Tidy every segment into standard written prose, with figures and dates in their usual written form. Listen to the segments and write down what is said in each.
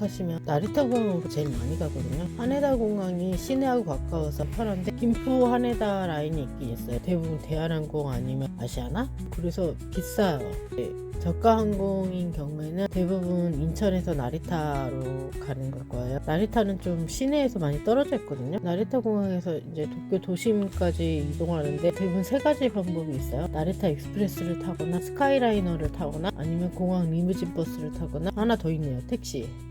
생각하시면 나리타 공항으로 제일 많이 가거든요. 하네다 공항이 시내하고 가까워서 편한데 김포 하네다 라인이 있긴 있어요. 대부분 대한항공 아니면 아시아나? 그래서 비싸요. 네. 저가 항공인 경우에는 대부분 인천에서 나리타로 가는 걸 거예요. 나리타는 좀 시내에서 많이 떨어져 있거든요. 나리타 공항에서 이제 도쿄 도심까지 이동하는데 대부분 세 가지 방법이 있어요. 나리타 익스프레스를 타거나 스카이라이너를 타거나 아니면 공항 리무진 버스를 타거나 하나 더 있네요.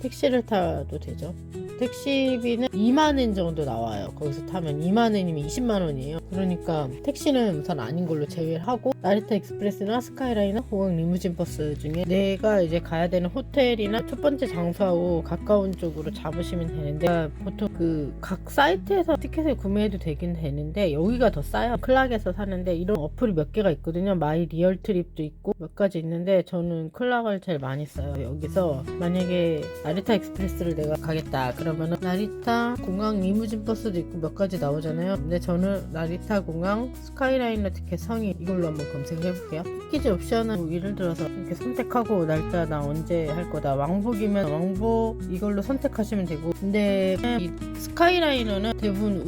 택시를 타도 되죠. 택시비는 2만엔 정도 나와요. 거기서 타면 2만엔이면 20만원이에요. 그러니까 택시는 우선 아닌 걸로 제외를 하고 나리타 익스프레스나 스카이라이너, 공항 리무진 버스 중에 내가 이제 가야 되는 호텔이나 첫 번째 장소하고 가까운 쪽으로 잡으시면 되는데 보통 그 각 사이트에서 티켓을 구매해도 되긴 되는데 여기가 더 싸요. 클락에서 사는데 이런 어플이 몇 개가 있거든요. 마이 리얼 트립도 있고 몇 가지 있는데 저는 클락을 제일 많이 써요. 여기서 만약에 나리타 익스프레스를 내가 가겠다 그러면은 나리타 공항 리무진 버스도 있고 몇 가지 나오잖아요. 근데 저는 나리타 공항 스카이라이너 티켓 성인 이걸로 한번 검색해 볼게요. 패키지 옵션은 뭐 예를 들어서 이렇게 선택하고 날짜 나 언제 할 거다 왕복이면 왕복 이걸로 선택하시면 되고 근데 이 스카이라이너는 대부분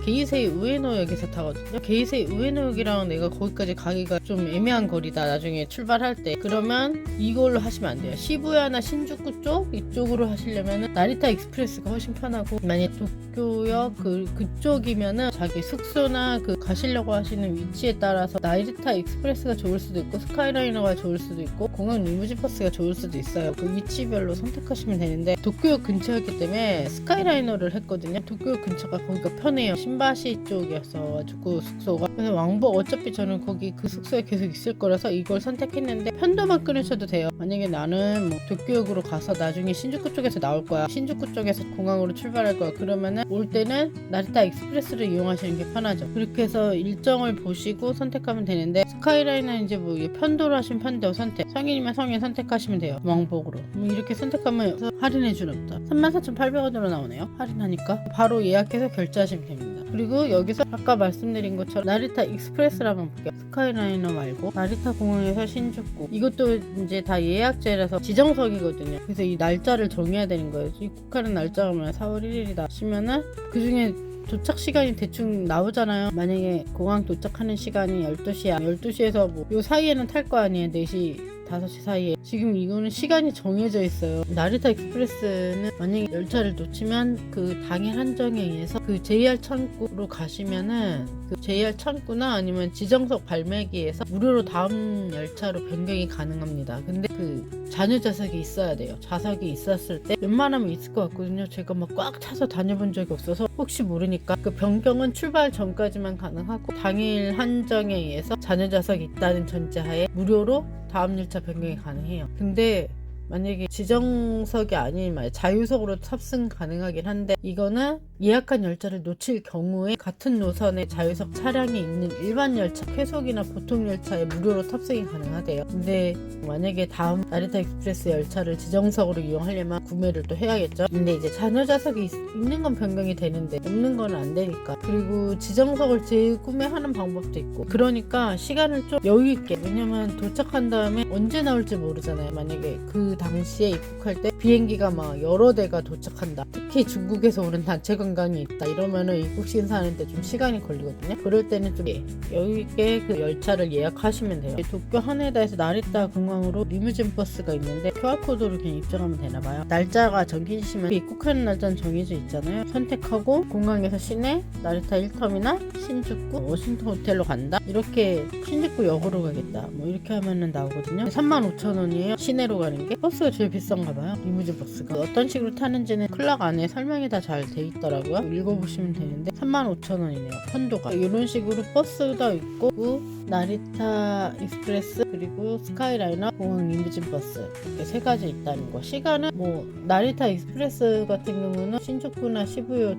게이세이 우에노역에서 타거든요. 게이세이 우에노역이랑 내가 거기까지 가기가 좀 애매한 거리다 나중에 출발할 때 그러면 이걸로 하시면 안 돼요. 시부야나 신주쿠 쪽 이쪽으로 하시려면 나리타 익스프레스가 훨씬 편하고 만약 도쿄역 그쪽이면은 자기 숙소나 그 가시려고 하시는 위치에 따라서 나리타 익스프레스가 좋을 수도 있고 스카이라이너가 좋을 수도 있고 공항 리무진 버스가 좋을 수도 있어요. 그 위치별로 선택하시면 되는데 도쿄역 근처였기 때문에 스카이라이너를 했거든요. 도쿄역 근처가 거기가 편해요. 신바시 쪽이었어가지고 숙소가 그래서 왕복 어차피 저는 거기 그 숙소에 계속 있을 거라서 이걸 선택했는데 편도만 끊으셔도 돼요. 만약에 나는 뭐 도쿄역으로 가서 나중에 신주쿠 쪽에서 나올 거야. 신주쿠 쪽에서 공항으로 출발할 거야. 그러면은 올 때는 나리타 익스프레스를 이용하시는 게 편하죠. 그렇게 해서 일정을 보시고 선택하면 되는데 스카이라이너는 이제 뭐 편도로 하시면 편도 선택 성인이면 성인 선택하시면 돼요. 왕복으로 이렇게 선택하면 할인해 주는다. 34,800원으로 나오네요. 할인하니까 바로 예약해서 결제하시면 됩니다. 그리고 여기서 아까 말씀드린 것처럼 나리타 익스프레스를 한번 볼게요. 스카이라이너 말고 나리타 공항에서 신주쿠 이것도 이제 다 예약제라서 지정석이거든요. 그래서 이 날짜를 정해야 되는 거예요. 입국하는 날짜가 4월 1일이다 하시면은 그 중에 도착 시간이 대충 나오잖아요. 만약에 공항 도착하는 시간이 12시야 12시에서 뭐 요 사이에는 탈 거 아니에요. 4시 5시 사이에 지금 이거는 시간이 정해져 있어요. 나리타 익스프레스는 만약에 열차를 놓치면 그 당일 한정에 의해서 그 JR 창구로 가시면은 그 JR 창구나 아니면 지정석 발매기에서 무료로 다음 열차로 변경이 가능합니다. 근데 그 잔여 좌석이 있어야 돼요. 좌석이 있었을 때 웬만하면 있을 것 같거든요. 제가 막 꽉 차서 다녀본 적이 없어서 혹시 모르니까 그 변경은 출발 전까지만 가능하고 당일 한정에 의해서 잔여 좌석이 있다는 전제하에 무료로 다음 열차 변경이 가능해요. 근데 만약에 지정석이 아닌 자유석으로 탑승 가능하긴 한데 이거는 예약한 열차를 놓칠 경우에 같은 노선에 자유석 차량이 있는 일반 열차, 쾌속이나 보통 열차에 무료로 탑승이 가능하대요. 근데 만약에 다음 나리타 익스프레스 열차를 지정석으로 이용하려면 구매를 또 해야겠죠. 근데 이제 잔여 좌석이 있는 건 변경이 되는데 없는 건 안 되니까. 그리고 지정석을 재구매하는 방법도 있고 그러니까 시간을 좀 여유 있게 왜냐면 도착한 다음에 언제 나올지 모르잖아요. 만약에 그 당시에 입국할 때 비행기가 막 여러 대가 도착한다. 특히 중국에서 오는 단체 관광이 있다. 이러면은 입국 심사하는데 좀 시간이 걸리거든요. 그럴 때는 좀 여유 있게 그 열차를 예약하시면 돼요. 도쿄 하네다에서 나리타 공항으로 리무진 버스가 있는데 QR코드로 그냥 입장하면 되나봐요. 날짜가 정해지시면 입국하는 날짜는 정해져 있잖아요. 선택하고 공항에서 시내 나리타 1터미널 신주쿠 워싱턴 호텔로 간다. 이렇게 신주쿠 역으로 가겠다. 뭐 이렇게 하면은 나오거든요. 35,000원이에요. 시내로 가는 게. 버스가 제일 비싼가 봐요. 리무진 버스가. 어떤 식으로 타는지는 클락 안에 설명이 다 잘 돼 있더라고요. 읽어보시면 되는데 35,000원이네요. 편도가. 이런 식으로 버스가 있고 나리타 익스프레스 그리고 스카이라이너 공항 리무진 버스 이렇게 세 가지 있다는 거. 시간은 뭐 나리타 익스프레스 같은 경우는 신주쿠나 시부야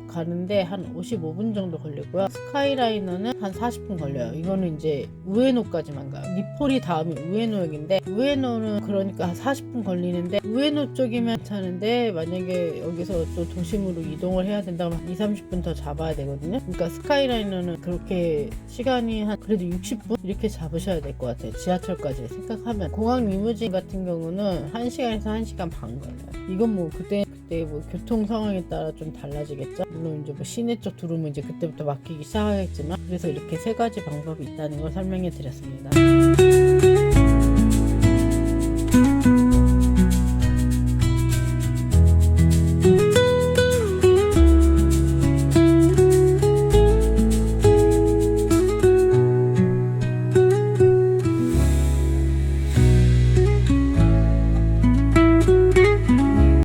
가는데 한 55분 정도 걸리고요. 스카이라이너는 한 40분 걸려요. 이거는 이제 우에노까지만 가요. 니폴이 다음이 우에노역인데 우에노는 그러니까 한 40분 걸리는데 우에노 쪽이면 괜찮은데 만약에 여기서 또 도심으로 이동을 해야 된다면 2, 30분 더 잡아야 되거든요. 그러니까 스카이라이너는 그렇게 시간이 한 그래도 60분 이렇게 잡으셔야 될 것 같아요. 지하철까지 생각하면. 공항 리무진 같은 경우는 1시간에서 1시간 반 걸려요. 이건 뭐 그때 뭐 교통 상황에 따라 좀 달라지겠죠. 물론 이제 뭐 시내 쪽 들어오면 이제 그때부터 막히기 시작하겠지만 그래서 이렇게 세 가지 방법이 있다는 걸 설명해 드렸습니다.